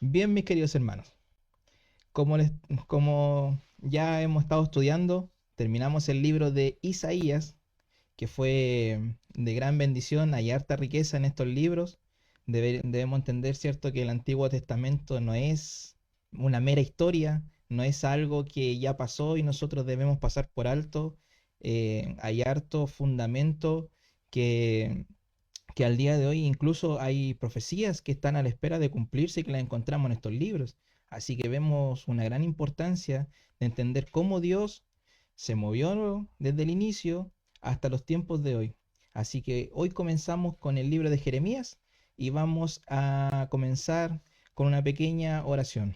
Bien, mis queridos hermanos, como, como ya hemos estado estudiando, terminamos el libro de Isaías, que fue de gran bendición. Hay harta riqueza en estos libros. Debemos entender, ¿cierto?, que el Antiguo Testamento no es una mera historia, no es algo que ya pasó y nosotros debemos pasar por alto. Hay harto fundamento que que al día de hoy incluso hay profecías que están a la espera de cumplirse y que las encontramos en estos libros. Así que vemos una gran importancia de entender cómo Dios se movió desde el inicio hasta los tiempos de hoy. Así que hoy comenzamos con el libro de Jeremías y vamos a comenzar con una pequeña oración.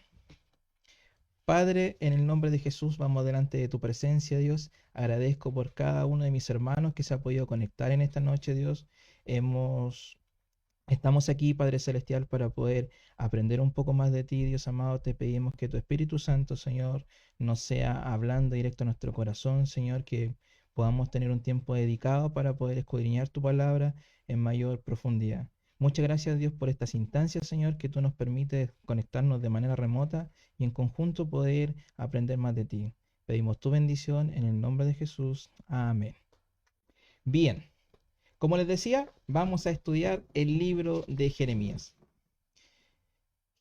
Padre, en el nombre de Jesús vamos delante de tu presencia, Dios. Agradezco por cada uno de mis hermanos que se ha podido conectar en esta noche, Dios. Hemos Estamos aquí, Padre Celestial, para poder aprender un poco más de ti, Dios amado. Te pedimos que tu Espíritu Santo, Señor, nos sea hablando directo a nuestro corazón, Señor, que podamos tener un tiempo dedicado para poder escudriñar tu palabra en mayor profundidad. Muchas gracias, Dios, por estas instancias, Señor, que tú nos permites conectarnos de manera remota y en conjunto poder aprender más de ti. Pedimos tu bendición en el nombre de Jesús. Amén. Bien. Como les decía, vamos a estudiar el libro de Jeremías.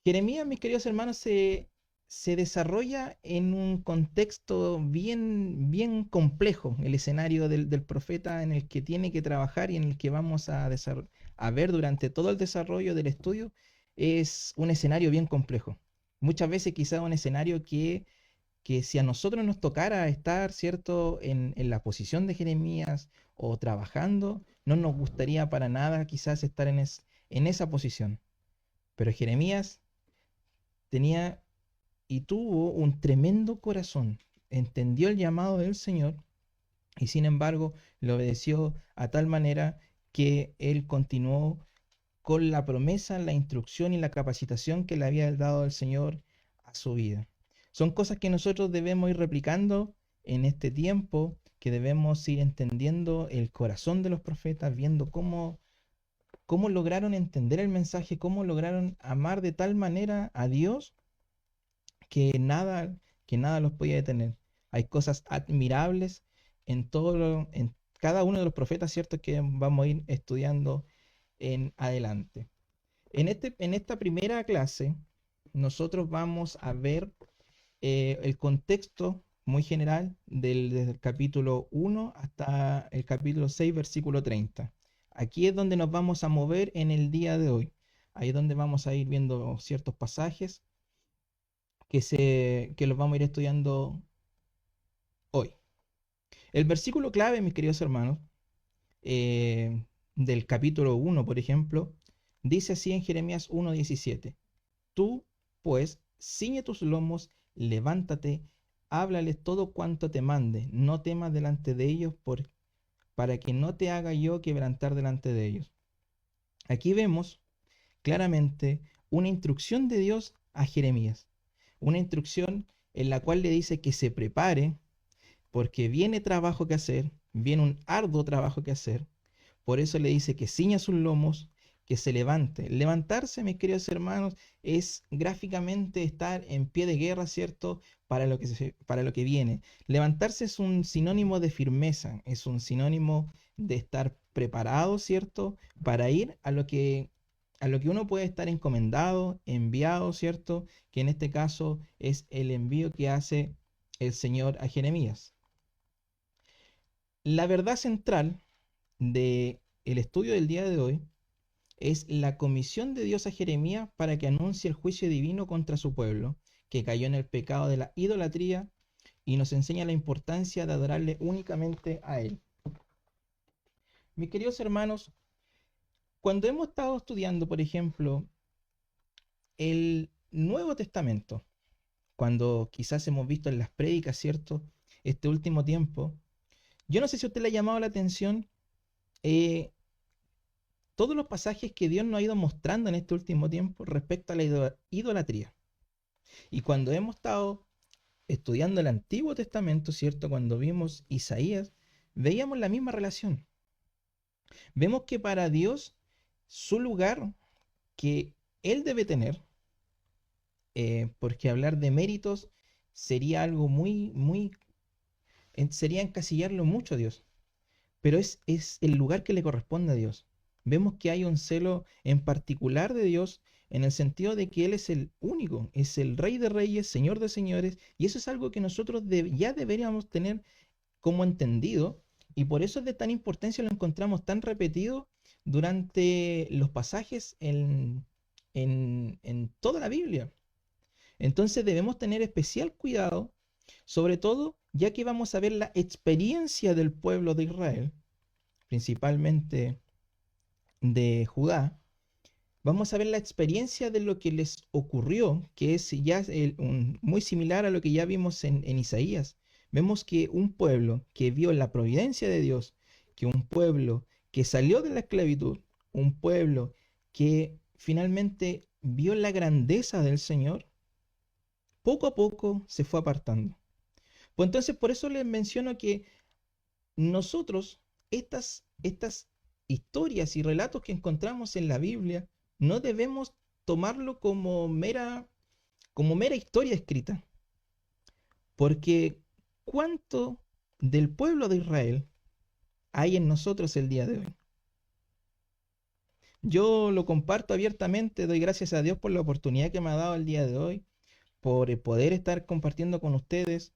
Jeremías, mis queridos hermanos, se desarrolla en un contexto bien complejo, el escenario del profeta en el que tiene que trabajar y en el que vamos a ver durante todo el desarrollo del estudio, es un escenario bien complejo. Muchas veces quizá un escenario que si a nosotros nos tocara estar, ¿cierto?, en la posición de Jeremías o trabajando, no nos gustaría para nada quizás estar en esa posición. Pero Jeremías tenía y tuvo un tremendo corazón, entendió el llamado del Señor y sin embargo le obedeció a tal manera que él continuó con la promesa, la instrucción y la capacitación que le había dado el Señor a su vida. Son cosas que nosotros debemos ir replicando en este tiempo, que debemos ir entendiendo el corazón de los profetas, viendo cómo lograron entender el mensaje, cómo lograron amar de tal manera a Dios que nada, que nada los podía detener. Hay cosas admirables en cada uno de los profetas, ¿cierto?, que vamos a ir estudiando en adelante. En esta primera clase, nosotros vamos a ver el contexto muy general desde el capítulo 1 hasta el capítulo 6, versículo 30. Aquí es donde nos vamos a mover en el día de hoy. Ahí es donde vamos a ir viendo ciertos pasajes que los vamos a ir estudiando hoy. El versículo clave, mis queridos hermanos, del capítulo 1, por ejemplo, dice así en Jeremías 1:17. Tú, pues, ciñe tus lomos, levántate, háblales todo cuanto te mande, no temas delante de ellos para que no te haga yo quebrantar delante de ellos. Aquí vemos claramente una instrucción de Dios a Jeremías, una instrucción en la cual le dice que se prepare porque viene trabajo que hacer, viene un arduo trabajo que hacer. Por eso le dice que ciña sus lomos, que se levante. Levantarse, mis queridos hermanos, es gráficamente estar en pie de guerra, ¿cierto? Para lo que viene. Levantarse es un sinónimo de firmeza, es un sinónimo de estar preparado, ¿cierto? Para ir a lo que uno puede estar encomendado, enviado, ¿cierto? Que en este caso es el envío que hace el Señor a Jeremías. La verdad central de el estudio del día de hoy es la comisión de Dios a Jeremías para que anuncie el juicio divino contra su pueblo, que cayó en el pecado de la idolatría y nos enseña la importancia de adorarle únicamente a Él. Mis queridos hermanos, cuando hemos estado estudiando, por ejemplo, el Nuevo Testamento, cuando quizás hemos visto en las prédicas, ¿cierto? Este último tiempo, yo no sé si a usted le ha llamado la atención eh, todos los pasajes que Dios nos ha ido mostrando en este último tiempo respecto a la idolatría. Y cuando hemos estado estudiando el Antiguo Testamento, ¿cierto? Cuando vimos Isaías, veíamos la misma relación. Vemos que para Dios, su lugar que Él debe tener porque hablar de méritos sería algo sería encasillarlo mucho a Dios, pero es el lugar que le corresponde a Dios. Vemos que hay un celo en particular de Dios en el sentido de que Él es el único, es el Rey de Reyes, Señor de Señores, y eso es algo que nosotros ya deberíamos tener como entendido, y por eso es de tan importancia, lo encontramos tan repetido durante los pasajes en toda la Biblia. Entonces debemos tener especial cuidado, sobre todo ya que vamos a ver la experiencia del pueblo de Israel, principalmente de Judá. Vamos a ver la experiencia de lo que les ocurrió, que es ya muy similar a lo que ya vimos en Isaías. Vemos que un pueblo que vio la providencia de Dios, que un pueblo que salió de la esclavitud, un pueblo que finalmente vio la grandeza del Señor, poco a poco se fue apartando. Pues entonces por eso les menciono que nosotros, estas historias y relatos que encontramos en la Biblia, no debemos tomarlo como mera historia escrita, porque ¿cuánto del pueblo de Israel hay en nosotros el día de hoy? Yo lo comparto abiertamente, doy gracias a Dios por la oportunidad que me ha dado el día de hoy, por poder estar compartiendo con ustedes,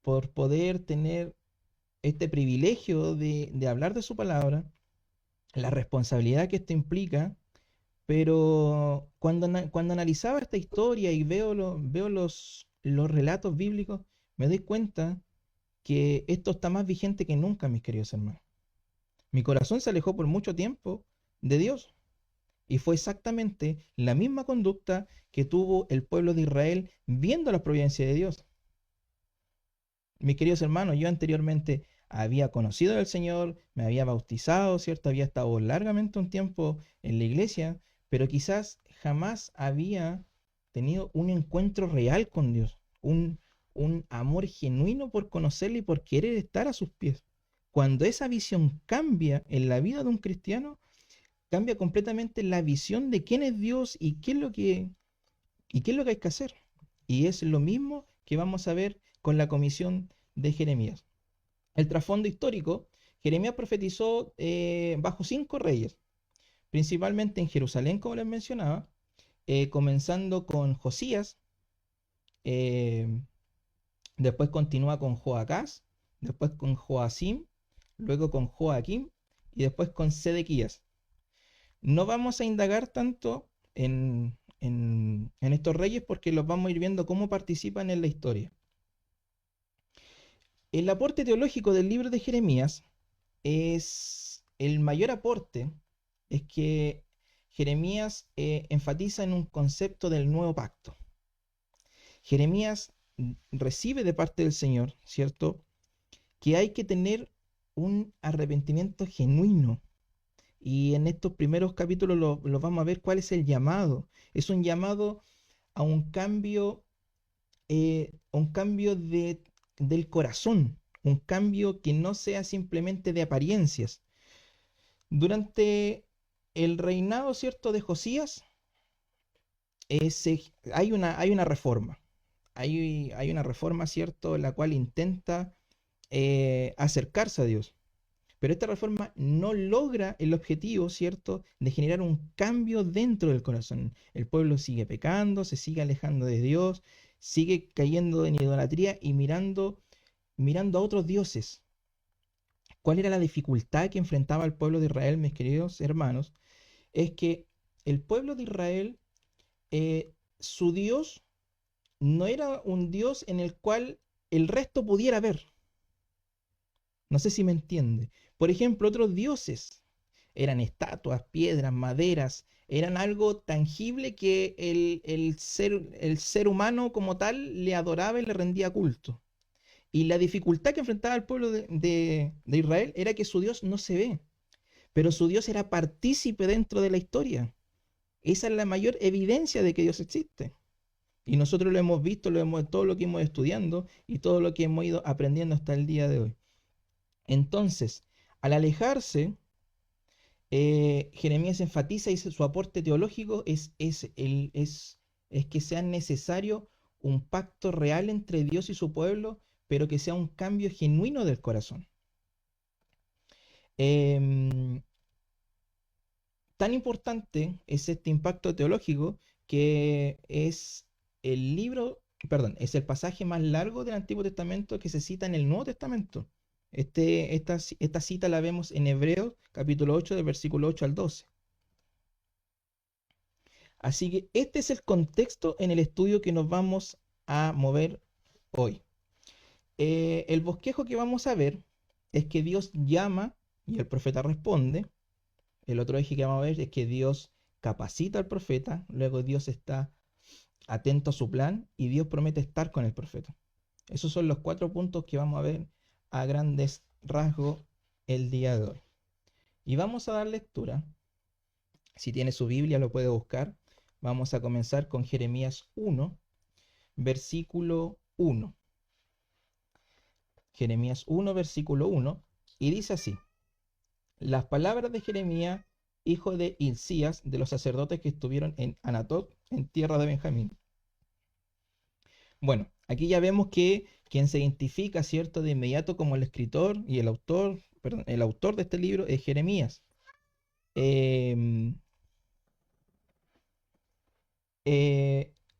por poder tener este privilegio de hablar de su palabra, la responsabilidad que esto implica, pero cuando analizaba esta historia y veo los relatos bíblicos, me doy cuenta que esto está más vigente que nunca, mis queridos hermanos. Mi corazón se alejó por mucho tiempo de Dios y fue exactamente la misma conducta que tuvo el pueblo de Israel viendo la providencia de Dios. Mis queridos hermanos, yo anteriormente había conocido al Señor, me había bautizado, ¿cierto? Había estado largamente un tiempo en la iglesia, pero quizás jamás había tenido un encuentro real con Dios, un amor genuino por conocerle y por querer estar a sus pies. Cuando esa visión cambia en la vida de un cristiano, cambia completamente la visión de quién es Dios y qué es lo que hay que hacer. Y es lo mismo que vamos a ver con la comisión de Jeremías. El trasfondo histórico, Jeremías profetizó bajo 5 reyes, principalmente en Jerusalén, como les mencionaba, comenzando con Josías, eh, después continúa con Joacás, después con Joacim, luego con Joaquim y después con Sedequías. No vamos a indagar tanto en estos reyes porque los vamos a ir viendo cómo participan en la historia. El aporte teológico del libro de Jeremías es el mayor aporte, es que Jeremías enfatiza en un concepto del nuevo pacto. Jeremías recibe de parte del Señor, ¿cierto? Que hay que tener un arrepentimiento genuino. Y en estos primeros capítulos lo vamos a ver cuál es el llamado. Es un llamado a un cambio del corazón, un cambio que no sea simplemente de apariencias. Durante el reinado, ¿cierto?, de Josías, hay una reforma. Hay una reforma, ¿cierto?, la cual intenta acercarse a Dios. Pero esta reforma no logra el objetivo, ¿cierto?, de generar un cambio dentro del corazón. El pueblo sigue pecando, se sigue alejando de Dios, sigue cayendo en idolatría y mirando a otros dioses. ¿Cuál era la dificultad que enfrentaba el pueblo de Israel, mis queridos hermanos? Es que el pueblo de Israel, su Dios no era un Dios en el cual el resto pudiera ver. No sé si me entiende. Por ejemplo, otros dioses eran estatuas, piedras, maderas, eran algo tangible que el ser humano como tal le adoraba y le rendía culto. Y la dificultad que enfrentaba el pueblo de Israel era que su Dios no se ve, pero su Dios era partícipe dentro de la historia. Esa es la mayor evidencia de que Dios existe. Y nosotros lo hemos visto, todo lo que hemos estudiando y todo lo que hemos ido aprendiendo hasta el día de hoy. Entonces, al alejarse, Jeremías enfatiza y su aporte teológico es es que sea necesario un pacto real entre Dios y su pueblo, pero que sea un cambio genuino del corazón. Em, Tan importante es este impacto teológico que es el libro, perdón, es el pasaje más largo del Antiguo Testamento que se cita en el Nuevo Testamento. Esta cita la vemos en Hebreos capítulo 8, del versículo 8 al 12. Así que este es el contexto en el estudio que nos vamos a mover hoy. El bosquejo que vamos a ver es que Dios llama y el profeta responde. El otro eje que vamos a ver es que Dios capacita al profeta, luego Dios está atento a su plan y Dios promete estar con el profeta. Esos son los 4 puntos que vamos a ver a grandes rasgos el día de hoy. Y vamos a dar lectura. Si tiene su Biblia lo puede buscar. Vamos a comenzar con Jeremías 1, versículo 1. Jeremías 1, versículo 1, y dice así: las palabras de Jeremías, hijo de Hilcías, de los sacerdotes que estuvieron en Anatot, en tierra de Benjamín. Bueno, aquí ya vemos que quien se identifica, ¿cierto?, de inmediato como el escritor y el autor de este libro es Jeremías. Eh,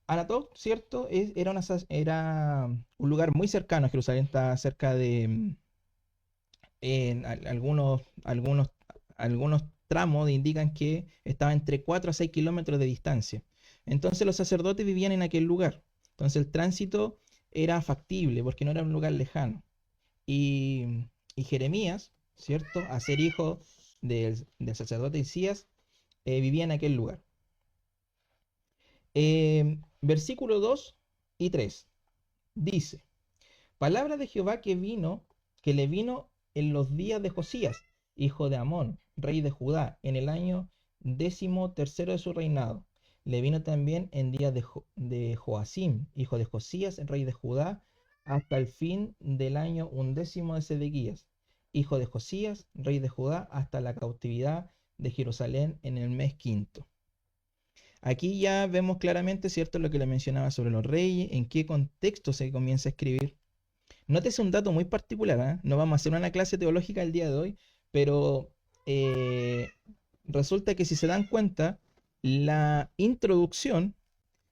Anatot, ¿cierto? Era un lugar muy cercano a Jerusalén, está cerca de algunos tramos indican que estaba entre 4 a 6 kilómetros de distancia. Entonces los sacerdotes vivían en aquel lugar. Entonces el tránsito era factible porque no era un lugar lejano. Y Jeremías, ¿cierto? A ser hijo del sacerdote Isías, vivía en aquel lugar. Versículo 2 y 3 dice: palabra de Jehová que le vino en los días de Josías, hijo de Amón, rey de Judá, en el año 13º de su reinado. Le vino también en días de Joacim, hijo de Josías, rey de Judá, hasta el fin del año 11º de Sedequías, hijo de Josías, rey de Judá, hasta la cautividad de Jerusalén en el mes quinto. Aquí ya vemos claramente, ¿cierto?, lo que le mencionaba sobre los reyes, en qué contexto se comienza a escribir. Nótese un dato muy particular, ¿eh? No vamos a hacer una clase teológica el día de hoy, pero resulta que si se dan cuenta, la introducción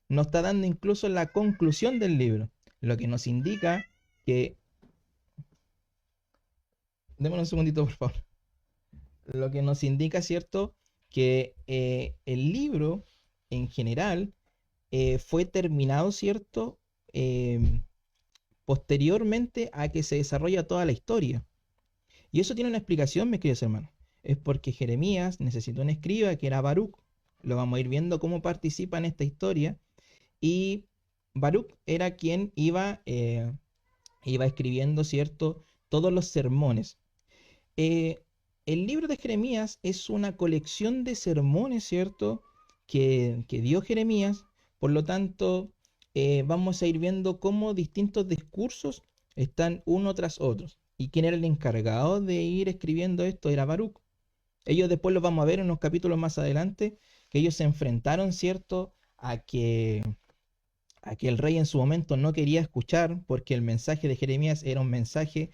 nos está dando incluso la conclusión del libro, lo que nos indica que... Démosle un segundito, por favor. Lo que nos indica, ¿cierto?, que el libro en general fue terminado, ¿cierto?, posteriormente a que se desarrolla toda la historia. Y eso tiene una explicación, mis queridos hermanos. Es porque Jeremías necesitó un escriba que era Baruch. Lo vamos a ir viendo cómo participa en esta historia. Y Baruch era quien iba escribiendo, ¿cierto?, todos los sermones. El libro de Jeremías es una colección de sermones, ¿cierto?, que dio Jeremías. Por lo tanto, vamos a ir viendo cómo distintos discursos están uno tras otro. ¿Y quién era el encargado de ir escribiendo esto? Era Baruch. Ellos después los vamos a ver en unos capítulos más adelante, que ellos se enfrentaron, ¿cierto?, a que el rey en su momento no quería escuchar, porque el mensaje de Jeremías era un mensaje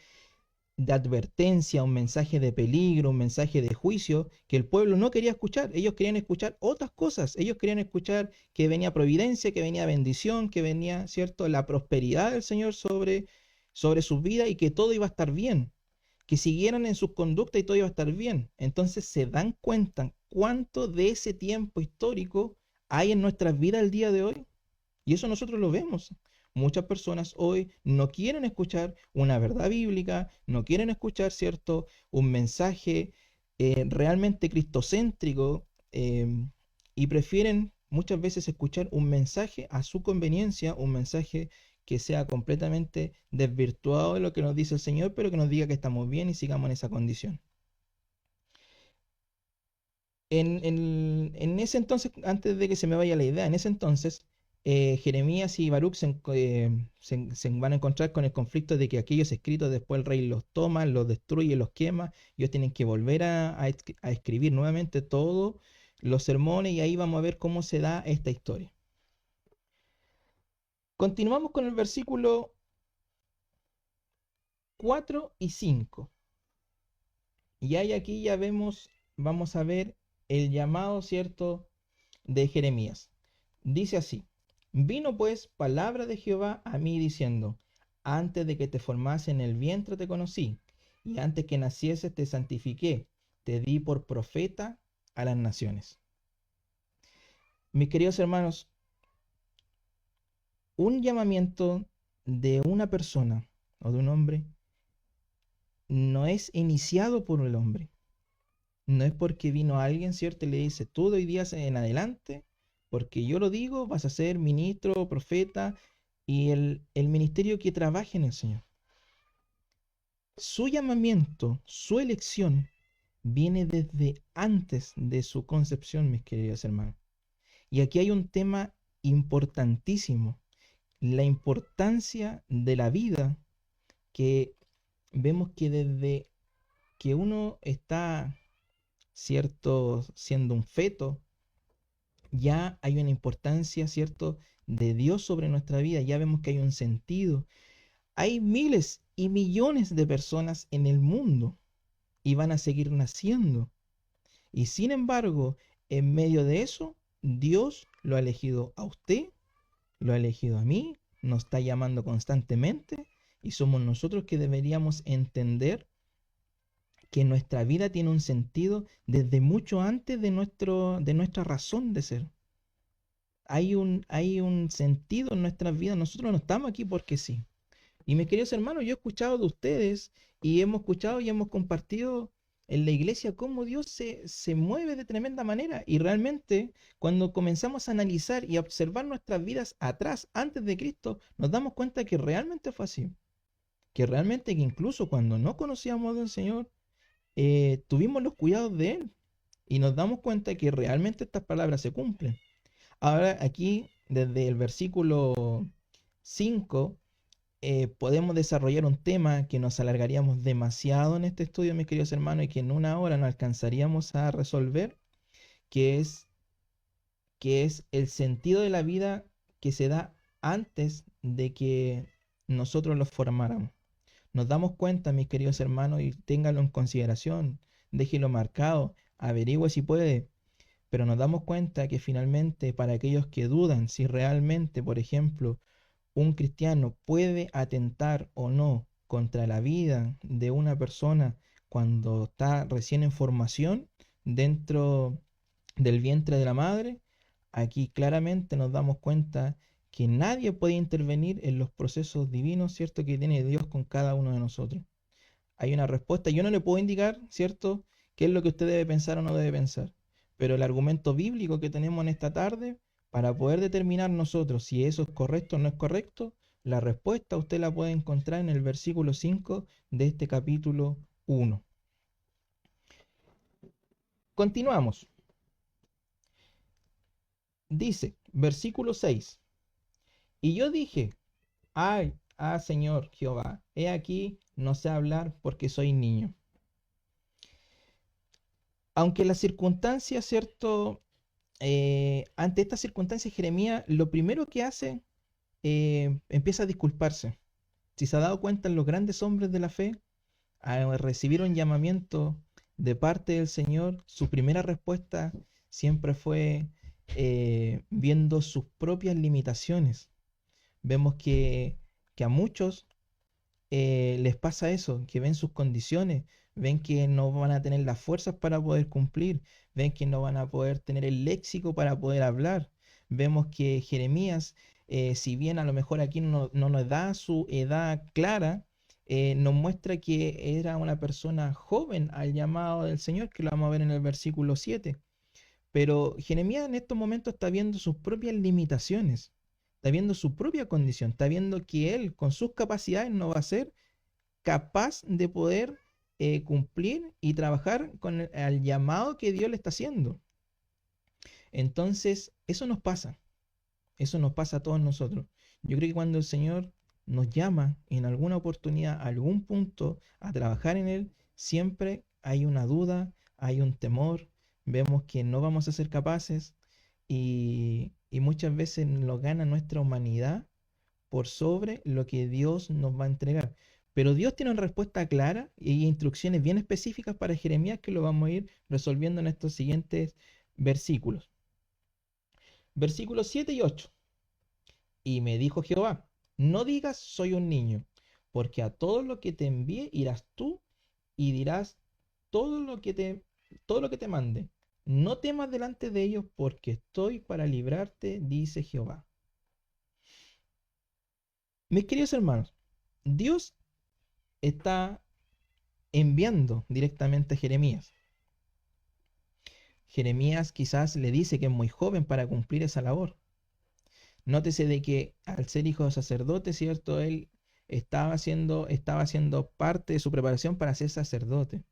de advertencia, un mensaje de peligro, un mensaje de juicio, que el pueblo no quería escuchar. Ellos querían escuchar otras cosas. Ellos querían escuchar que venía providencia, que venía bendición, que venía, ¿cierto?, la prosperidad del Señor sobre sus vidas y que todo iba a estar bien, que siguieran en sus conductas y todo iba a estar bien. Entonces se dan cuenta cuánto de ese tiempo histórico hay en nuestras vidas el día de hoy. Y eso nosotros lo vemos. Muchas personas hoy no quieren escuchar una verdad bíblica, no quieren escuchar, ¿cierto?, un mensaje realmente cristocéntrico, y prefieren muchas veces escuchar un mensaje a su conveniencia, un mensaje que sea completamente desvirtuado de lo que nos dice el Señor, pero que nos diga que estamos bien y sigamos en esa condición. En ese entonces, antes de que se me vaya la idea, en ese entonces, Jeremías y Baruch se van a encontrar con el conflicto de que aquellos escritos después el rey los toma, los destruye, los quema. Ellos tienen que volver a escribir nuevamente todos los sermones y ahí vamos a ver cómo se da esta historia. Continuamos con el versículo 4 y 5. Y ahí aquí ya vemos, vamos a ver el llamado, ¿cierto?, de Jeremías. Dice así: vino pues palabra de Jehová a mí diciendo, antes de que te formase en el vientre te conocí, y antes que nacieses te santifiqué, te di por profeta a las naciones. Mis queridos hermanos, un llamamiento de una persona o de un hombre no es iniciado por el hombre. No es porque vino alguien, ¿cierto? Y le dice, tú de hoy día en adelante, porque yo lo digo, vas a ser ministro, profeta y el ministerio que trabaje en el Señor. Su llamamiento, su elección, viene desde antes de su concepción, mis queridos hermanos. Y aquí hay un tema importantísimo, la importancia de la vida, que vemos que desde que uno está, cierto, siendo un feto, ya hay una importancia, cierto, de Dios sobre nuestra vida, ya vemos que hay un sentido. Hay miles y millones de personas en el mundo y van a seguir naciendo. Y sin embargo, en medio de eso, Dios lo ha elegido a usted, lo ha elegido a mí, nos está llamando constantemente y somos nosotros que deberíamos entender que nuestra vida tiene un sentido desde mucho antes de nuestra razón de ser. Hay un sentido en nuestras vidas, nosotros no estamos aquí porque sí. Y mis queridos hermanos, yo he escuchado de ustedes y hemos escuchado y hemos compartido en la iglesia cómo Dios se mueve de tremenda manera. Y realmente cuando comenzamos a analizar y a observar nuestras vidas atrás, antes de Cristo, nos damos cuenta que realmente fue así. Que realmente que incluso cuando no conocíamos del Señor, tuvimos los cuidados de Él. Y nos damos cuenta que realmente estas palabras se cumplen. Ahora aquí, desde el versículo 5, podemos desarrollar un tema que nos alargaríamos demasiado en este estudio, mis queridos hermanos, y que en una hora no alcanzaríamos a resolver, que es, que es el sentido de la vida que se da antes de que nosotros lo formáramos. Nos damos cuenta, mis queridos hermanos, y ténganlo en consideración, déjelo marcado, averigüe si puede, pero nos damos cuenta que finalmente para aquellos que dudan si realmente, por ejemplo, un cristiano puede atentar o no contra la vida de una persona cuando está recién en formación dentro del vientre de la madre, aquí claramente nos damos cuenta que nadie puede intervenir en los procesos divinos, ¿cierto?, que tiene Dios con cada uno de nosotros. Hay una respuesta, yo no le puedo indicar, ¿cierto?, qué es lo que usted debe pensar o no debe pensar, pero el argumento bíblico que tenemos en esta tarde, para poder determinar nosotros si eso es correcto o no es correcto, la respuesta usted la puede encontrar en el versículo 5 de este capítulo 1. Continuamos. Dice, versículo 6. Y yo dije, ay, Señor Jehová, he aquí, no sé hablar porque soy niño. Aunque las circunstancias, ¿cierto? Ante estas circunstancias, Jeremías lo primero que hace, empieza a disculparse. Si se ha dado cuenta, los grandes hombres de la fe recibieron llamamiento de parte del Señor, su primera respuesta siempre fue viendo sus propias limitaciones. Vemos que a muchos les pasa eso, que ven sus condiciones, ven que no van a tener las fuerzas para poder cumplir, ven que no van a poder tener el léxico para poder hablar. Vemos que Jeremías, si bien a lo mejor aquí no nos da su edad clara, nos muestra que era una persona joven al llamado del Señor, que lo vamos a ver en el versículo 7. Pero Jeremías en estos momentos está viendo sus propias limitaciones, está viendo su propia condición, está viendo que él con sus capacidades no va a ser capaz de poder cumplir y trabajar con el llamado que Dios le está haciendo. Entonces, eso nos pasa a todos nosotros. Yo creo que cuando el Señor nos llama en alguna oportunidad, a algún punto, a trabajar en Él, siempre hay una duda, hay un temor, vemos que no vamos a ser capaces y muchas veces nos gana nuestra humanidad por sobre lo que Dios nos va a entregar. Pero Dios tiene una respuesta clara y instrucciones bien específicas para Jeremías que lo vamos a ir resolviendo en estos siguientes versículos. Versículos 7 y 8. Y me dijo Jehová, no digas soy un niño, porque a todo lo que te envíe irás tú y dirás todo lo que te mande. No temas delante de ellos, porque estoy para librarte, dice Jehová. Mis queridos hermanos, Dios está enviando directamente a Jeremías. Jeremías quizás le dice que es muy joven para cumplir esa labor. Nótese de que al ser hijo de sacerdote, ¿cierto? Él estaba haciendo parte de su preparación para ser sacerdote.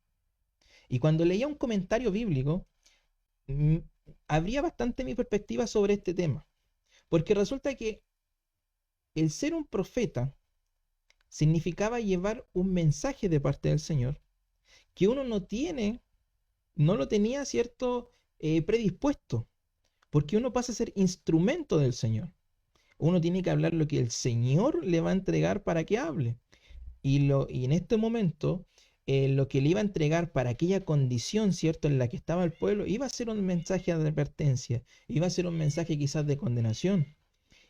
Y cuando leía un comentario bíblico, mm, abría bastante mi perspectiva sobre este tema. Porque resulta que el ser un profeta significaba llevar un mensaje de parte del Señor que uno no lo tenía, ¿cierto? Predispuesto, porque uno pasa a ser instrumento del Señor. Uno tiene que hablar lo que el Señor le va a entregar para que hable. Y en este momento, lo que le iba a entregar para aquella condición, ¿cierto?, en la que estaba el pueblo, iba a ser un mensaje de advertencia, iba a ser un mensaje quizás de condenación.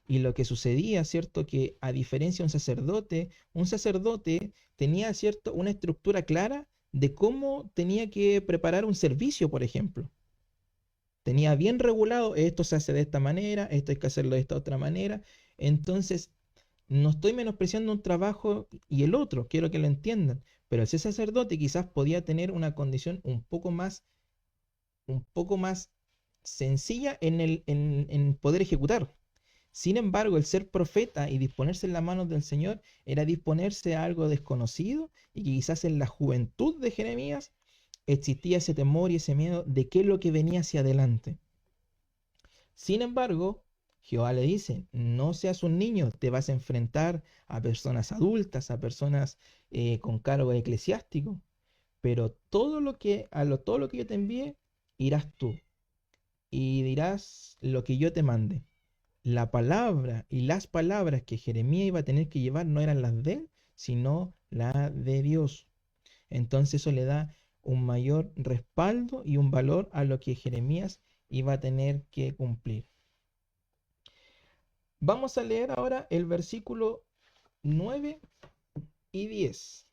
Y lo que sucedía, ¿cierto?, que a diferencia de un sacerdote tenía, ¿cierto?, una estructura clara de cómo tenía que preparar un servicio, por ejemplo. Tenía bien regulado, esto se hace de esta manera, esto hay que hacerlo de esta otra manera. Entonces, no estoy menospreciando un trabajo y el otro, quiero que lo entiendan. Pero ese sacerdote quizás podía tener una condición un poco más sencilla en poder ejecutar. Sin embargo, el ser profeta y disponerse en las manos del Señor era disponerse a algo desconocido y que quizás en la juventud de Jeremías existía ese temor y ese miedo de qué es lo que venía hacia adelante. Sin embargo, Jehová le dice, no seas un niño, te vas a enfrentar a personas adultas, a personas con cargo eclesiástico, pero todo lo que yo te envíe, irás tú y dirás lo que yo te mande. La palabra y las palabras que Jeremías iba a tener que llevar no eran las de él, sino las de Dios. Entonces eso le da un mayor respaldo y un valor a lo que Jeremías iba a tener que cumplir. Vamos a leer ahora el versículo 9 y 10.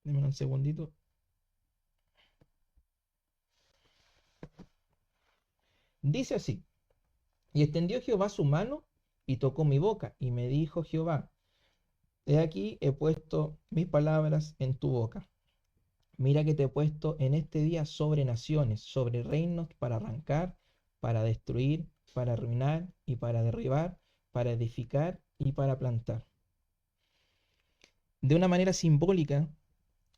Déjame un segundito. Dice así, y extendió Jehová su mano y tocó mi boca, y me dijo Jehová, he aquí he puesto mis palabras en tu boca. Mira que te he puesto en este día sobre naciones, sobre reinos para arrancar, para destruir, para arruinar y para derribar, para edificar y para plantar. De una manera simbólica,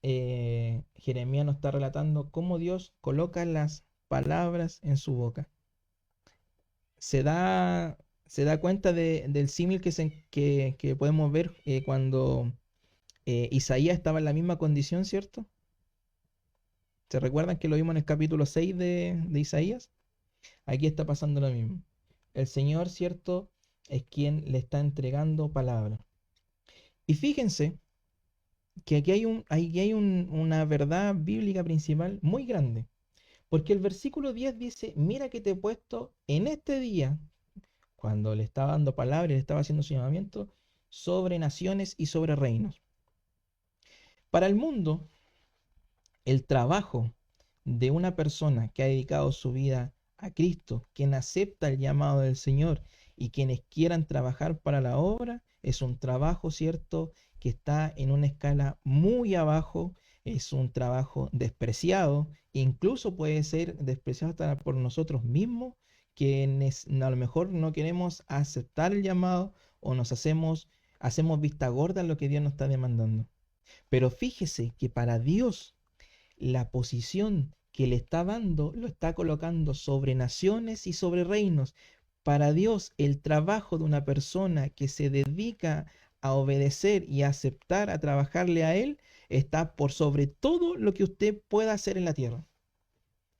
Jeremías nos está relatando cómo Dios coloca las palabras en su boca. Se da, se da cuenta del símil que podemos ver cuando Isaías estaba en la misma condición, ¿cierto? ¿Se recuerdan que lo vimos en el capítulo 6 de Isaías? Aquí está pasando lo mismo. El Señor, ¿cierto?, es quien le está entregando palabra. Y fíjense que aquí hay una verdad bíblica principal muy grande. Porque el versículo 10 dice, mira que te he puesto en este día, cuando le estaba dando palabra y le estaba haciendo su llamamiento, sobre naciones y sobre reinos. Para el mundo, el trabajo de una persona que ha dedicado su vida a Cristo, quien acepta el llamado del Señor y quienes quieran trabajar para la obra, es un trabajo, ¿cierto?, que está en una escala muy abajo, es un trabajo despreciado, incluso puede ser despreciado hasta por nosotros mismos, quienes a lo mejor no queremos aceptar el llamado o hacemos vista gorda a lo que Dios nos está demandando. Pero fíjese que para Dios la posición que le está dando lo está colocando sobre naciones y sobre reinos. Para Dios, el trabajo de una persona que se dedica a obedecer y a aceptar, a trabajarle a Él, está por sobre todo lo que usted pueda hacer en la tierra.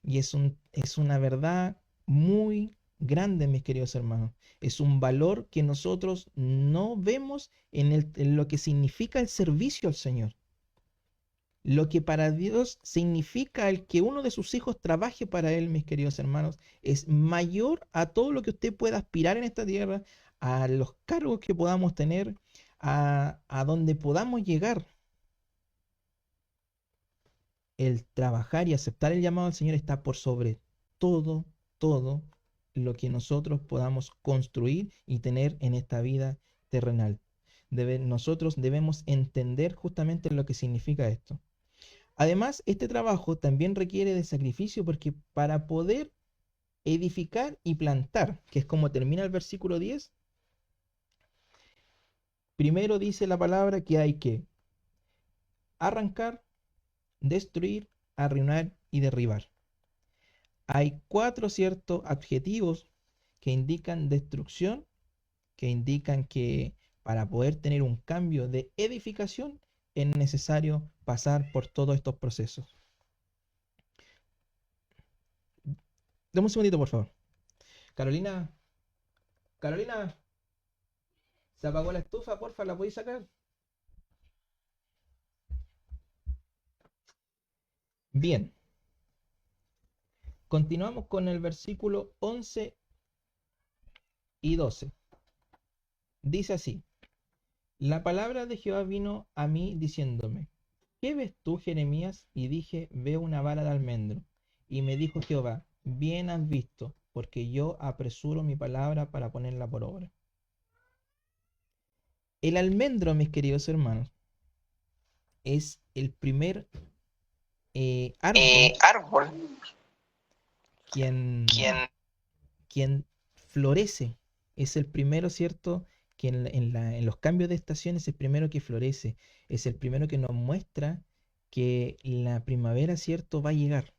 Y es una verdad muy grande, mis queridos hermanos. Es un valor que nosotros no vemos en lo que significa el servicio al Señor. Lo que para Dios significa el que uno de sus hijos trabaje para Él, mis queridos hermanos, es mayor a todo lo que usted pueda aspirar en esta tierra, a los cargos que podamos tener, a donde podamos llegar. El trabajar y aceptar el llamado del Señor está por sobre todo, todo lo que nosotros podamos construir y tener en esta vida terrenal. Nosotros debemos entender justamente lo que significa esto. Además, este trabajo también requiere de sacrificio porque para poder edificar y plantar, que es como termina el versículo 10, primero dice la palabra que hay que arrancar, destruir, arruinar y derribar. Hay 4 ciertos adjetivos que indican destrucción, que indican que para poder tener un cambio de edificación es necesario pasar por todos estos procesos. Dame un segundito, por favor. Carolina, Carolina, se apagó la estufa, porfa, ¿la podéis sacar? Bien, continuamos con el versículo 11 y 12. Dice así: la palabra de Jehová vino a mí diciéndome, ¿qué ves tú, Jeremías? Y dije, veo una vara de almendro. Y me dijo Jehová, bien has visto, porque yo apresuro mi palabra para ponerla por obra. El almendro, mis queridos hermanos, es el primer árbol árbol quien, quien quien florece. Es el primero, ¿cierto? Que en los cambios de estación es el primero que florece. Es el primero que nos muestra que la primavera, ¿cierto?, va a llegar.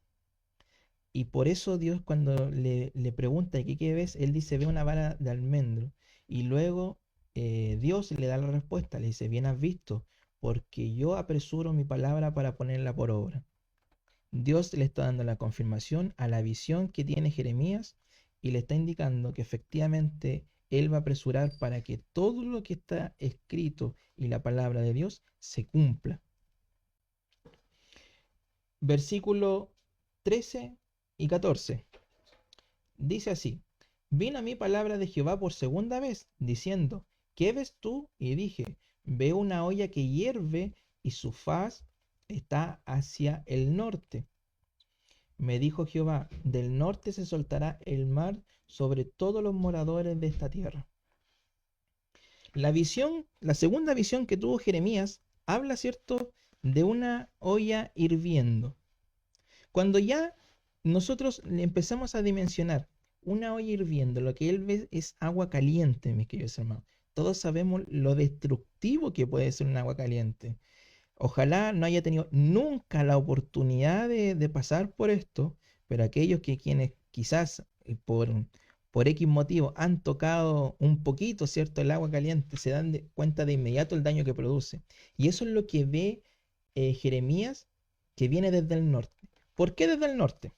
Y por eso Dios cuando le pregunta ¿qué ves? Él dice, ve una vara de almendro. Y luego Dios le da la respuesta, le dice, bien has visto, porque yo apresuro mi palabra para ponerla por obra. Dios le está dando la confirmación a la visión que tiene Jeremías y le está indicando que efectivamente Él va a apresurar para que todo lo que está escrito y la palabra de Dios se cumpla. Versículo 13 y 14. Dice así: vino a mí palabra de Jehová por segunda vez, diciendo, ¿qué ves tú? Y dije, veo una olla que hierve y su faz está hacia el norte. Me dijo Jehová, del norte se soltará el mar sobre todos los moradores de esta tierra. La segunda visión que tuvo Jeremías, habla, ¿cierto?, de una olla hirviendo. Cuando ya nosotros le empezamos a dimensionar una olla hirviendo, lo que él ve es agua caliente, mis queridos hermanos. Todos sabemos lo destructivo que puede ser un agua caliente. Ojalá no haya tenido nunca la oportunidad de pasar por esto, pero aquellos quienes quizás por X motivo han tocado un poquito, ¿cierto?, el agua caliente, se dan cuenta de inmediato el daño que produce. Y eso es lo que ve Jeremías, que viene desde el norte. ¿Por qué desde el norte?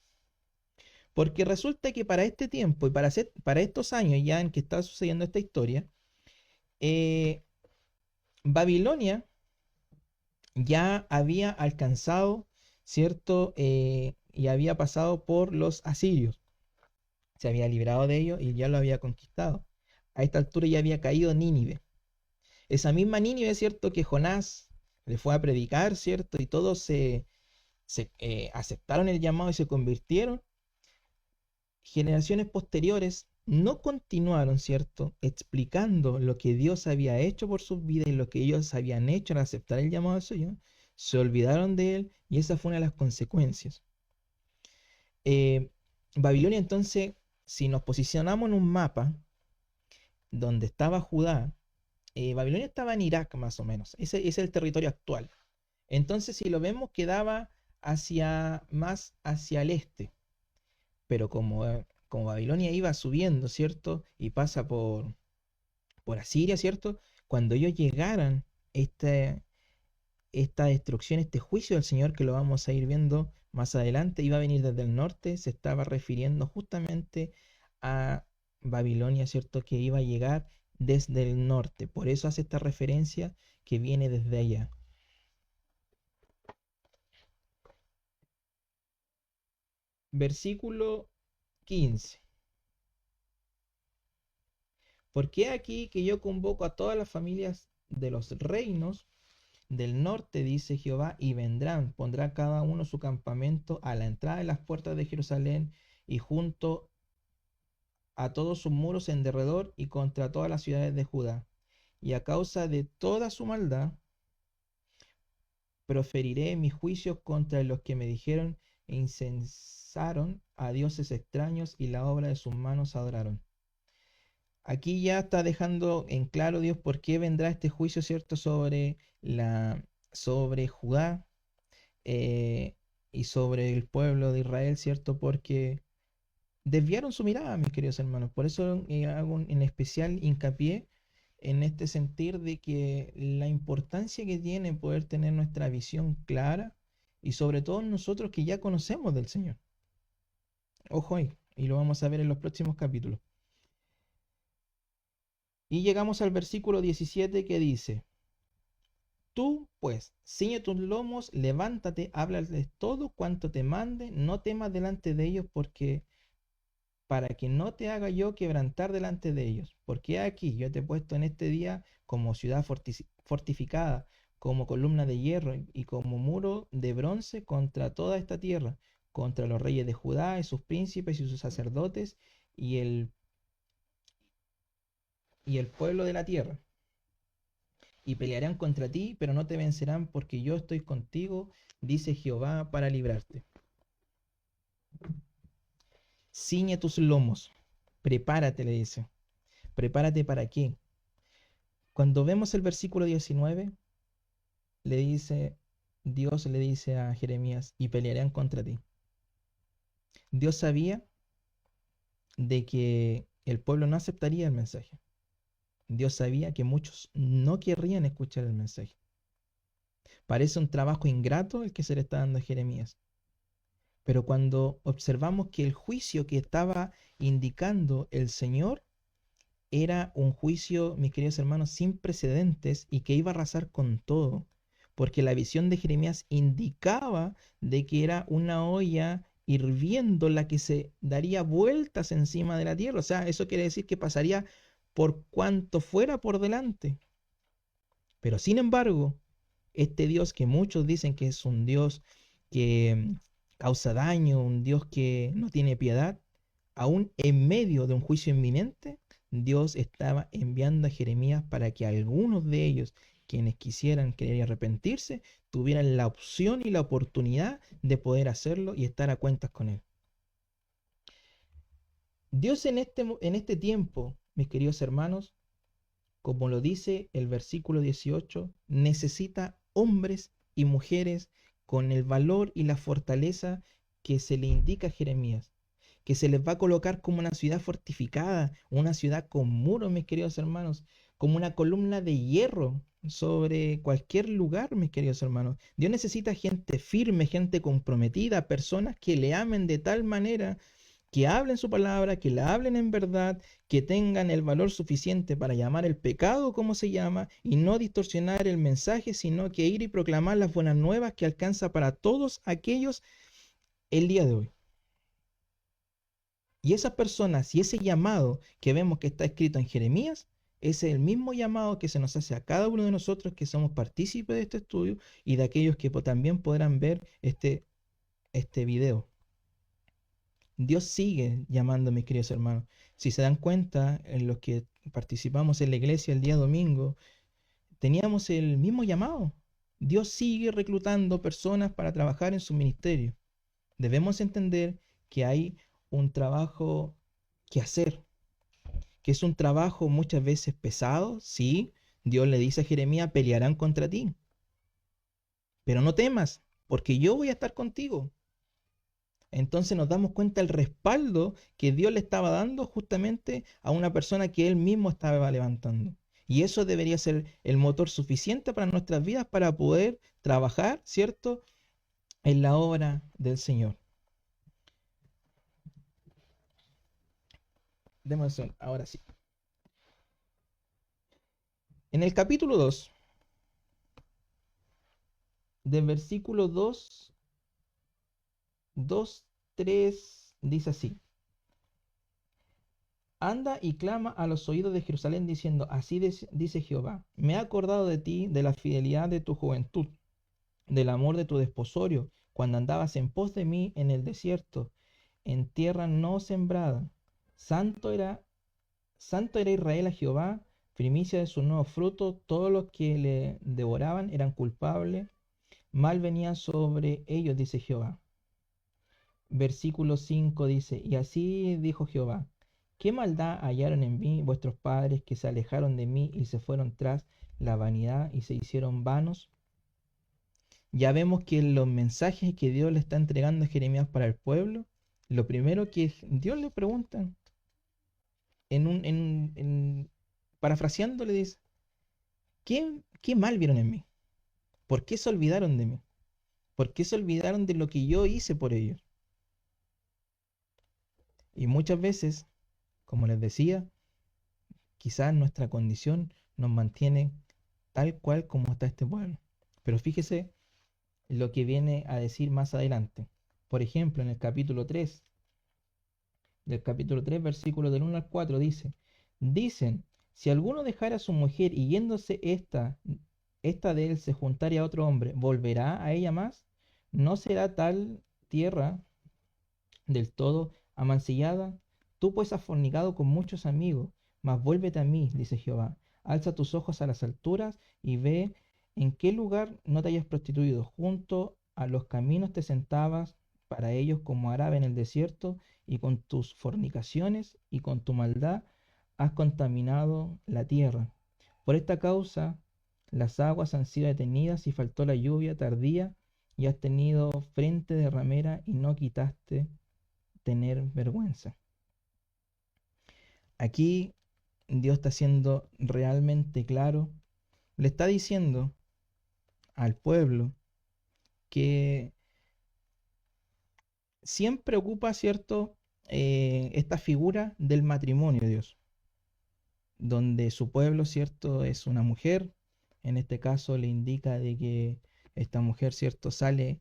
Porque resulta que para este tiempo y para estos años ya en que está sucediendo esta historia, Babilonia ya había alcanzado, ¿cierto? Y había pasado por los asirios. Se había librado de ellos y ya lo había conquistado. A esta altura ya había caído Nínive. Esa misma Nínive, ¿cierto?, que Jonás le fue a predicar, ¿cierto? Y todos se aceptaron el llamado y se convirtieron. Generaciones posteriores no continuaron, ¿cierto?, explicando lo que Dios había hecho por sus vidas y lo que ellos habían hecho al aceptar el llamado suyo. Se olvidaron de él y esa fue una de las consecuencias. Babilonia, entonces, si nos posicionamos en un mapa donde estaba Judá, Babilonia estaba en Irak más o menos. Ese es el territorio actual. Entonces, si lo vemos, quedaba más hacia el este. Pero como Babilonia iba subiendo, ¿cierto? Y pasa por Asiria, ¿cierto? Cuando ellos llegaran, esta destrucción, este juicio del Señor, que lo vamos a ir viendo más adelante, iba a venir desde el norte, se estaba refiriendo justamente a Babilonia, ¿cierto? Que iba a llegar desde el norte. Por eso hace esta referencia que viene desde allá. Versículo 15. Porque aquí que yo convoco a todas las familias de los reinos del norte, dice Jehová, y vendrán, pondrá cada uno su campamento a la entrada de las puertas de Jerusalén y junto a todos sus muros en derredor y contra todas las ciudades de Judá. Y a causa de toda su maldad, proferiré mis juicios contra los que me dijeron e incensaron a dioses extraños y la obra de sus manos adoraron. Aquí ya está dejando en claro Dios por qué vendrá este juicio, ¿cierto? Sobre Judá, eh, y sobre el pueblo de Israel, ¿cierto? Porque desviaron su mirada, mis queridos hermanos. Por eso hago en especial hincapié en este sentir de que la importancia que tiene poder tener nuestra visión clara y sobre todo nosotros que ya conocemos del Señor. Ojo ahí, y lo vamos a ver en los próximos capítulos. Y llegamos al versículo 17 que dice: Tú, pues, ciñe tus lomos, levántate, háblales todo cuanto te mande, no temas delante de ellos, porque para que no te haga yo quebrantar delante de ellos. Porque aquí yo te he puesto en este día como ciudad fortificada, como columna de hierro y como muro de bronce contra toda esta tierra, contra los reyes de Judá y sus príncipes y sus sacerdotes y el pueblo de la tierra. Y pelearán contra ti, pero no te vencerán, porque yo estoy contigo, dice Jehová, para librarte. Ciñe tus lomos, prepárate, le dice. ¿Prepárate para qué? Cuando vemos el versículo 19, le dice, Dios le dice a Jeremías, y pelearán contra ti. Dios sabía de que el pueblo no aceptaría el mensaje. Dios sabía que muchos no querrían escuchar el mensaje. Parece un trabajo ingrato el que se le está dando a Jeremías. Pero cuando observamos que el juicio que estaba indicando el Señor era un juicio, mis queridos hermanos, sin precedentes y que iba a arrasar con todo, porque la visión de Jeremías indicaba de que era una olla hirviendo la que se daría vueltas encima de la tierra. O sea, eso quiere decir que pasaría por cuanto fuera por delante. Pero sin embargo, este Dios que muchos dicen que es un Dios que causa daño, un Dios que no tiene piedad, aún en medio de un juicio inminente, Dios estaba enviando a Jeremías para que algunos de ellos, quienes quisieran querer arrepentirse, tuvieran la opción y la oportunidad de poder hacerlo y estar a cuentas con Él. Dios en este tiempo, mis queridos hermanos, como lo dice el versículo 18, necesita hombres y mujeres con el valor y la fortaleza que se le indica a Jeremías, que se les va a colocar como una ciudad fortificada, una ciudad con muros, mis queridos hermanos, como una columna de hierro sobre cualquier lugar, mis queridos hermanos. Dios necesita gente firme, gente comprometida, personas que le amen de tal manera que hablen su palabra, que la hablen en verdad, que tengan el valor suficiente para llamar el pecado como se llama y no distorsionar el mensaje, sino que ir y proclamar las buenas nuevas que alcanza para todos aquellos el día de hoy. Y esas personas y ese llamado que vemos que está escrito en Jeremías, es el mismo llamado que se nos hace a cada uno de nosotros que somos partícipes de este estudio y de aquellos que también podrán ver este video. Dios sigue llamando, mis queridos hermanos. Si se dan cuenta, en los que participamos en la iglesia el día domingo, teníamos el mismo llamado. Dios sigue reclutando personas para trabajar en su ministerio. Debemos entender que hay un trabajo que hacer, que es un trabajo muchas veces pesado, sí. Dios le dice a Jeremías, pelearán contra ti, pero no temas, porque yo voy a estar contigo. Entonces nos damos cuenta del respaldo que Dios le estaba dando justamente a una persona que él mismo estaba levantando. Y eso debería ser el motor suficiente para nuestras vidas para poder trabajar, ¿cierto?, en la obra del Señor. ahora sí. En el capítulo 2, del versículo 2, 3, dice así: Anda y clama a los oídos de Jerusalén diciendo, así dice Jehová, me he acordado de ti, de la fidelidad de tu juventud, del amor de tu desposorio, cuando andabas en pos de mí en el desierto, en tierra no sembrada. Santo era, santo era Israel a Jehová, primicia de su nuevo fruto, todos los que le devoraban eran culpables, mal venía sobre ellos, dice Jehová. Versículo 5 dice, y así dijo Jehová, ¿qué maldad hallaron en mí vuestros padres que se alejaron de mí y se fueron tras la vanidad y se hicieron vanos? Ya vemos que los mensajes que Dios le está entregando a Jeremías para el pueblo, lo primero que Dios le pregunta, parafraseando le dice, ¿qué mal vieron en mí? ¿Por qué se olvidaron de mí? ¿Por qué se olvidaron de lo que yo hice por ellos? Y muchas veces, como les decía, quizás nuestra condición nos mantiene tal cual como está este pueblo. Pero fíjese lo que viene a decir más adelante. Por ejemplo, en el capítulo 3, del capítulo 3, versículo del 1 al 4, dicen, si alguno dejara a su mujer y yéndose esta de él se juntare a otro hombre, ¿volverá a ella más? ¿No será tal tierra del todo amancillada? Tú pues has fornicado con muchos amigos, mas vuélvete a mí, dice Jehová. Alza tus ojos a las alturas y ve en qué lugar no te hayas prostituido. Junto a los caminos te sentabas para ellos como árabe en el desierto, y con tus fornicaciones y con tu maldad has contaminado la tierra. Por esta causa las aguas han sido detenidas y faltó la lluvia tardía, y has tenido frente de ramera y no quitaste tener vergüenza. Aquí Dios está siendo realmente claro. Le está diciendo al pueblo que siempre ocupa, ¿cierto? Esta figura del matrimonio de Dios, donde su pueblo, ¿cierto? Es una mujer. En este caso le indica de que esta mujer, ¿cierto? Sale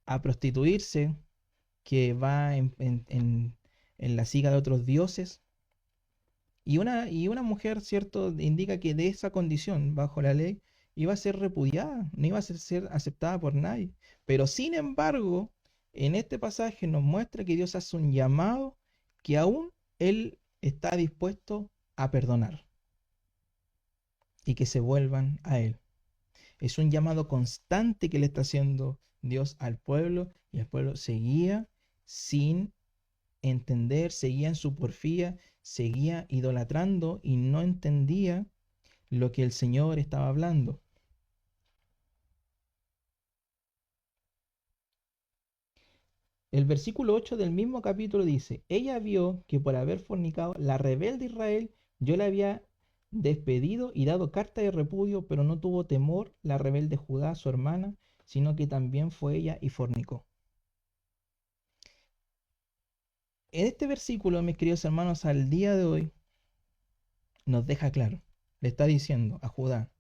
a prostituirse, que va en la siga de otros dioses. Y una mujer, ¿cierto? Indica que de esa condición, bajo la ley, iba a ser repudiada, no iba a ser aceptada por nadie. Pero sin embargo, en este pasaje nos muestra que Dios hace un llamado que aún Él está dispuesto a perdonar y que se vuelvan a Él. Es un llamado constante que le está haciendo Dios al pueblo, y el pueblo seguía sin entender, seguía en su porfía, seguía idolatrando y no entendía lo que el Señor estaba hablando. El versículo 8 del mismo capítulo dice, ella vio que por haber fornicado la rebelde Israel, yo le había despedido y dado carta de repudio, pero no tuvo temor la rebelde Judá, su hermana, sino que también fue ella y fornicó. En este versículo, mis queridos hermanos, al día de hoy nos deja claro, le está diciendo a Judá,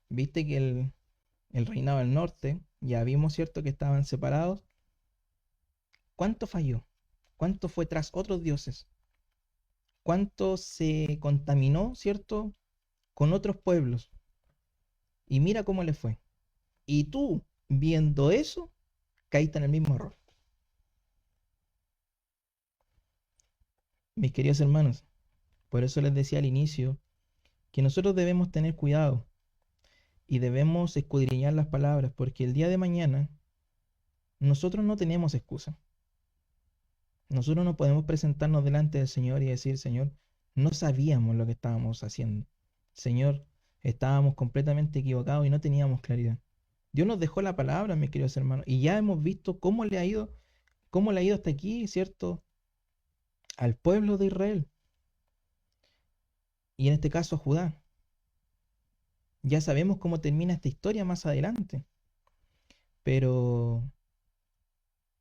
viste que el reinado del norte, ya vimos, ¿cierto?, que estaban separados. ¿Cuánto falló? ¿Cuánto fue tras otros dioses? ¿Cuánto se contaminó, ¿cierto?, con otros pueblos? Y mira cómo le fue. Y tú, viendo eso, caíste en el mismo error. Mis queridos hermanos, por eso les decía al inicio que nosotros debemos tener cuidado y debemos escudriñar las palabras, porque el día de mañana nosotros no tenemos excusa. Nosotros no podemos presentarnos delante del Señor y decir, Señor, no sabíamos lo que estábamos haciendo. Señor, estábamos completamente equivocados y no teníamos claridad. Dios nos dejó la palabra, mis queridos hermanos, y ya hemos visto cómo le ha ido hasta aquí, ¿cierto?, al pueblo de Israel, y en este caso a Judá. Ya sabemos cómo termina esta historia más adelante, pero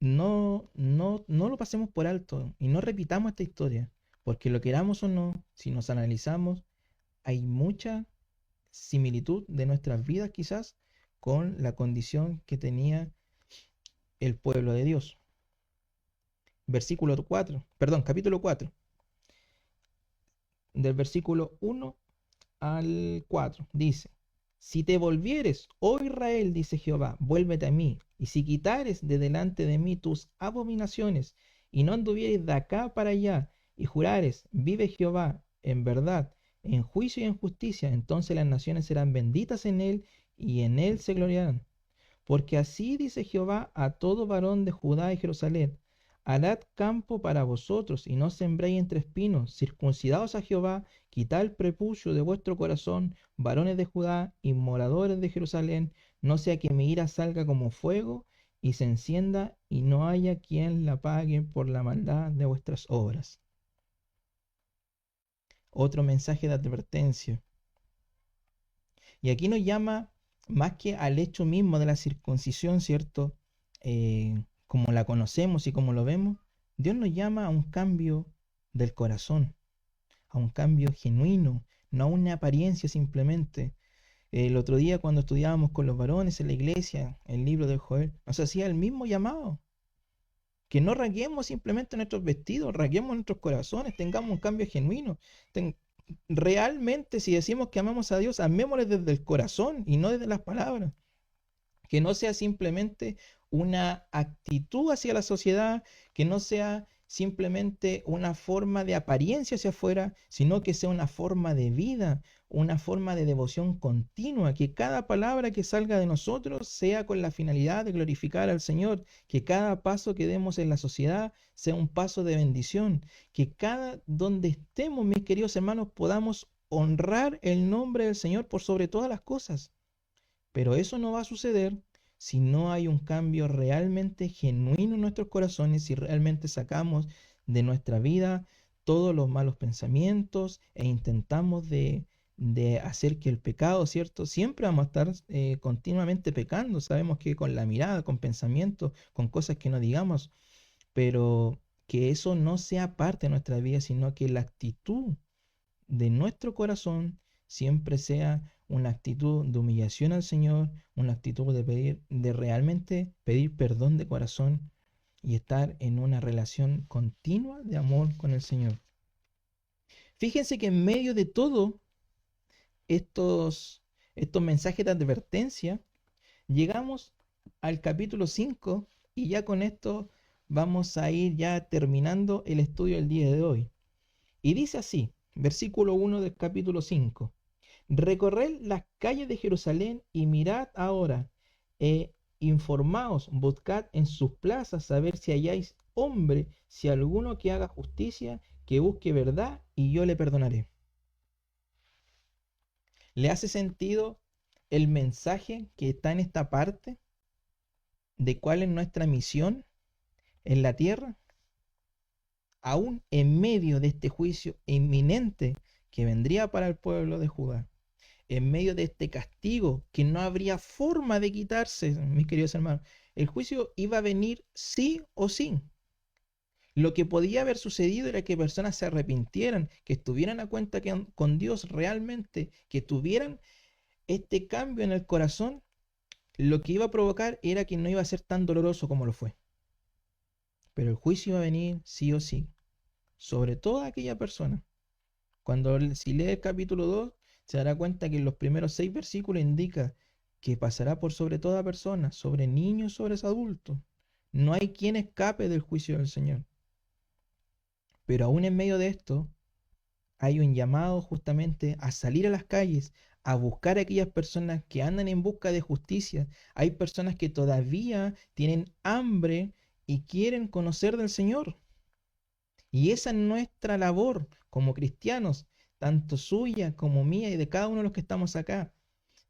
no lo pasemos por alto y no repitamos esta historia, Porque lo queramos o no, si nos analizamos, hay mucha similitud de nuestras vidas quizás con la condición que tenía el pueblo de Dios. Versículo 4, perdón, capítulo 4, del versículo 1 al 4, dice: Si te volvieres, oh Israel, dice Jehová, vuélvete a mí, y si quitares de delante de mí tus abominaciones, y no anduvieres de acá para allá, y jurares, vive Jehová, en verdad, en juicio y en justicia, entonces las naciones serán benditas en él, y en él se gloriarán. Porque así dice Jehová a todo varón de Judá y Jerusalén: harad campo para vosotros, y no sembréis entre espinos, circuncidaos a Jehová, quitad el prepucio de vuestro corazón, varones de Judá y moradores de Jerusalén, no sea que mi ira salga como fuego, y se encienda, y no haya quien la pague por la maldad de vuestras obras. Otro mensaje de advertencia. Y aquí nos llama más que al hecho mismo de la circuncisión, ¿cierto? Como la conocemos y como lo vemos, Dios nos llama a un cambio del corazón, a un cambio genuino, no a una apariencia simplemente. El otro día cuando estudiábamos con los varones en la iglesia, el libro del Joel, nos hacía el mismo llamado. Que no rasguemos simplemente nuestros vestidos, rasguemos nuestros corazones, tengamos un cambio genuino. Realmente, si decimos que amamos a Dios, amémosle desde el corazón y no desde las palabras. Que no sea simplemente una actitud hacia la sociedad, que no sea simplemente una forma de apariencia hacia afuera, sino que sea una forma de vida, una forma de devoción continua, que cada palabra que salga de nosotros sea con la finalidad de glorificar al Señor, que cada paso que demos en la sociedad sea un paso de bendición, que cada donde estemos, mis queridos hermanos, podamos honrar el nombre del Señor por sobre todas las cosas. Pero eso no va a suceder si no hay un cambio realmente genuino en nuestros corazones, si realmente sacamos de nuestra vida todos los malos pensamientos e intentamos de hacer que el pecado, ¿cierto? Siempre vamos a estar continuamente pecando. Sabemos que con la mirada, con pensamientos, con cosas que no digamos, pero que eso no sea parte de nuestra vida, sino que la actitud de nuestro corazón siempre sea una actitud de humillación al Señor, una actitud de pedir, de realmente pedir perdón de corazón y estar en una relación continua de amor con el Señor. Fíjense que en medio de todo estos mensajes de advertencia, llegamos al capítulo 5 y ya con esto vamos a ir ya terminando el estudio del día de hoy. Y dice así, versículo 1 del capítulo 5: Recorred las calles de Jerusalén y mirad ahora, informaos, buscad en sus plazas, saber si halláis hombre, si alguno que haga justicia, que busque verdad, y yo le perdonaré. ¿Le hace sentido el mensaje que está en esta parte de cuál es nuestra misión en la tierra? Aún en medio de este juicio inminente que vendría para el pueblo de Judá, en medio de este castigo que no habría forma de quitarse, mis queridos hermanos, el juicio iba a venir sí o sí. Lo que podía haber sucedido era que personas se arrepintieran, que estuvieran a cuenta con Dios realmente, que tuvieran este cambio en el corazón. Lo que iba a provocar era que no iba a ser tan doloroso como lo fue. Pero el juicio iba a venir sí o sí, sobre toda aquella persona. Si lee el capítulo 2, se dará cuenta que en los primeros 6 versículos indica que pasará por sobre toda persona, sobre niños, sobre adultos. No hay quien escape del juicio del Señor. Pero aún en medio de esto, hay un llamado justamente a salir a las calles, a buscar a aquellas personas que andan en busca de justicia. Hay personas que todavía tienen hambre y quieren conocer del Señor. Y esa es nuestra labor como cristianos, tanto suya como mía y de cada uno de los que estamos acá,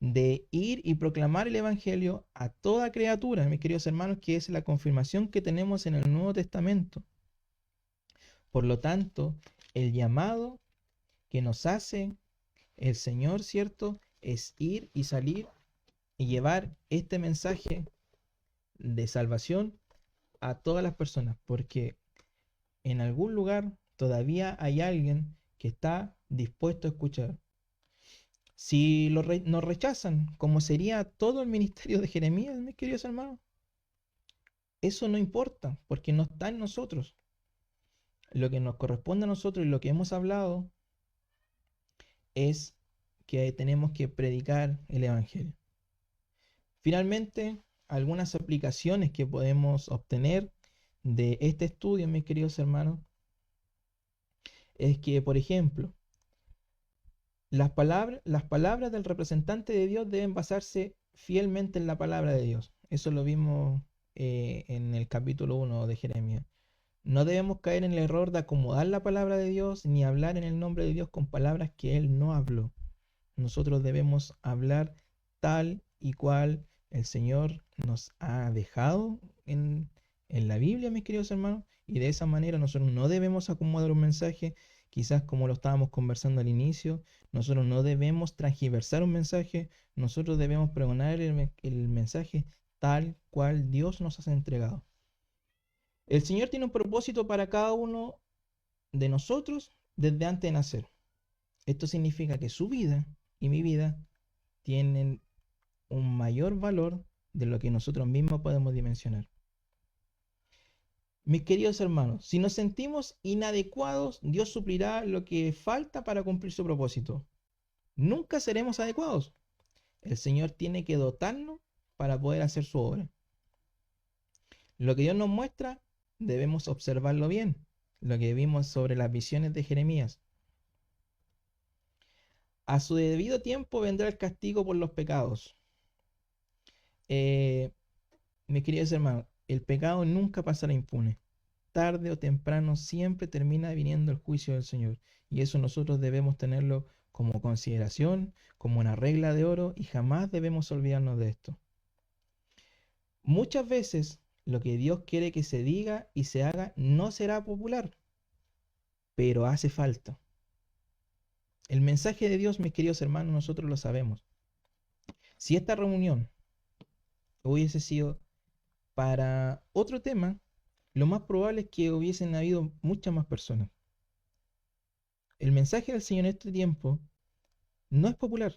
de ir y proclamar el Evangelio a toda criatura, mis queridos hermanos, que es la confirmación que tenemos en el Nuevo Testamento. Por lo tanto, el llamado que nos hace el Señor, ¿cierto?, es ir y salir y llevar este mensaje de salvación a todas las personas, porque en algún lugar Todavía hay alguien que está dispuesto a escuchar. Si nos rechazan, como sería todo el ministerio de Jeremías, mis queridos hermanos, eso no importa, porque no está en nosotros. Lo que nos corresponde a nosotros y lo que hemos hablado es que tenemos que predicar el Evangelio. Finalmente, algunas aplicaciones que podemos obtener de este estudio, mis queridos hermanos, es que, por ejemplo, las palabras del representante de Dios deben basarse fielmente en la palabra de Dios. Eso lo vimos en el capítulo 1 de Jeremías. No debemos caer en el error de acomodar la palabra de Dios ni hablar en el nombre de Dios con palabras que Él no habló. Nosotros debemos hablar tal y cual el Señor nos ha dejado en la Biblia, mis queridos hermanos, y de esa manera nosotros no debemos acomodar un mensaje, quizás como lo estábamos conversando al inicio, nosotros no debemos transgiversar un mensaje, nosotros debemos pregonar el mensaje tal cual Dios nos ha entregado. El Señor tiene un propósito para cada uno de nosotros desde antes de nacer. Esto significa que su vida y mi vida tienen un mayor valor de lo que nosotros mismos podemos dimensionar. Mis queridos hermanos, si nos sentimos inadecuados, Dios suplirá lo que falta para cumplir su propósito. Nunca seremos adecuados. El Señor tiene que dotarnos para poder hacer su obra. Lo que Dios nos muestra, debemos observarlo bien. Lo que vimos sobre las visiones de Jeremías. A su debido tiempo vendrá el castigo por los pecados. Mis queridos hermanos, el pecado nunca pasará impune. Tarde o temprano siempre termina viniendo el juicio del Señor. Y eso nosotros debemos tenerlo como consideración, como una regla de oro, y jamás debemos olvidarnos de esto. Muchas veces lo que Dios quiere que se diga y se haga no será popular, pero hace falta. El mensaje de Dios, mis queridos hermanos, nosotros lo sabemos. Si esta reunión hubiese sido para otro tema, lo más probable es que hubiesen habido muchas más personas. El mensaje del Señor en este tiempo no es popular.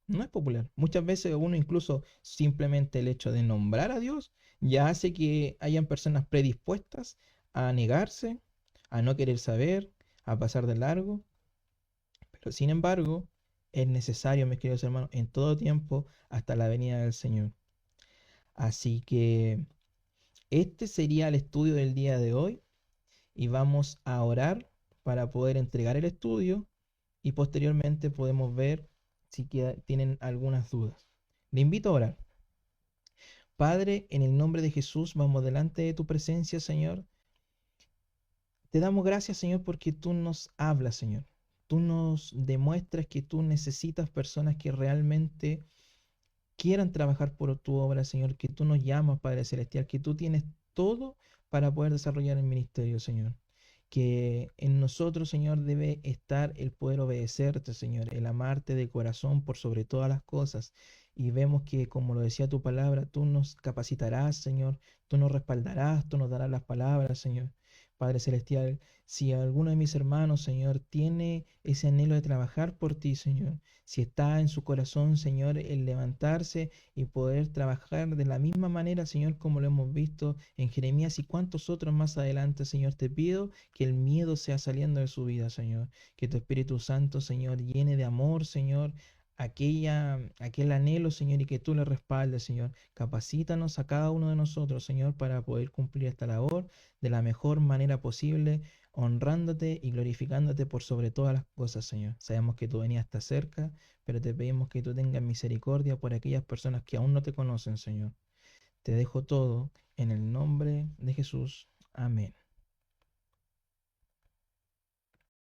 No es popular. Muchas veces uno incluso simplemente el hecho de nombrar a Dios ya hace que hayan personas predispuestas a negarse, a no querer saber, a pasar de largo. Pero sin embargo, es necesario, mis queridos hermanos, en todo tiempo hasta la venida del Señor. Así que este sería el estudio del día de hoy y vamos a orar para poder entregar el estudio y posteriormente podemos ver si tienen algunas dudas. Le invito a orar. Padre, en el nombre de Jesús vamos delante de tu presencia, Señor. Te damos gracias, Señor, porque tú nos hablas, Señor. Tú nos demuestras que tú necesitas personas que realmente quieran trabajar por tu obra, Señor, que tú nos llamas, Padre Celestial, que tú tienes todo para poder desarrollar el ministerio, Señor. Que en nosotros, Señor, debe estar el poder obedecerte, Señor, el amarte de corazón por sobre todas las cosas. Y vemos que, como lo decía tu palabra, tú nos capacitarás, Señor, tú nos respaldarás, tú nos darás las palabras, Señor. Padre Celestial, si alguno de mis hermanos, Señor, tiene ese anhelo de trabajar por ti, Señor, si está en su corazón, Señor, el levantarse y poder trabajar de la misma manera, Señor, como lo hemos visto en Jeremías y cuantos otros más adelante, Señor, te pido que el miedo sea saliendo de su vida, Señor, que tu Espíritu Santo, Señor, llene de amor, Señor, aquel anhelo, Señor, y que tú le respaldes, Señor. Capacítanos a cada uno de nosotros, Señor, para poder cumplir esta labor de la mejor manera posible, honrándote y glorificándote por sobre todas las cosas, Señor. Sabemos que tu venida está cerca, pero te pedimos que tú tengas misericordia por aquellas personas que aún no te conocen, Señor. Te dejo todo en el nombre de Jesús. Amén.